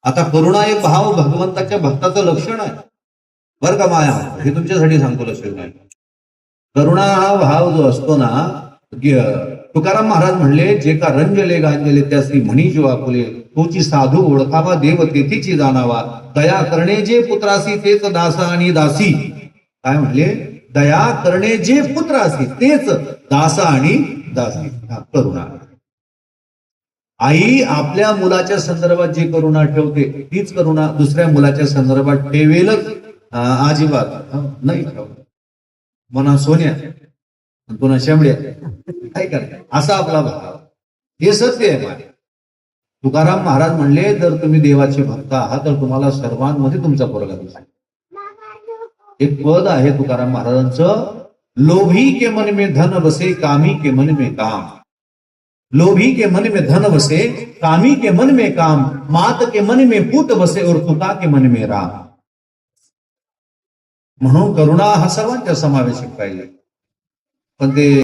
आता करुणा एक भाव भगवंताच्या भक्ताचं लक्षण आहे बरं का माया, हे तुमच्यासाठी सांगतो लक्षण नाही. करुणा हा भाव जो असतो ना, तुकाराम महाराज म्हणले, जे का रंजले गांजले त्यासी म्हणी जीवा फुले, तोची साधू ओळखावा देव तेथीची जाणावा, दया करणे जे पुत्रासी तेच दासा आणि दासी. काय म्हणले? दया करणे जे पुत्रासी तेच दासा आणि दासी. करुणा. आई आपल्या मुलाच्या संदर्भात जी करुणा ठेवते तीच करुणा दुसऱ्या मुलाच्या संदर्भात ठेवेलच अजिबात नाही ठेवत. मना सोन्या पुन्हा शेंबड्या काय करते असा आपला भाव. हे सत्य आहे माझे. तुकाराम महाराज म्हणले, जर तुम्ही देवाचे भक्त आहात तर तुम्हाला सर्वांमध्ये तुमचा पोरगा दिसेल. एक पद आहे तुकाराम महाराजांचं, लोभी के मन में धन बसे कामी के मन में काम. लोभी के मन में धन बसे कामी के मन में काम, मात के मन में पूत बसे और तुका के मन में राम. म्हणून करुणा हा सर्वांच्या समावेशक पाहिजे. पण ते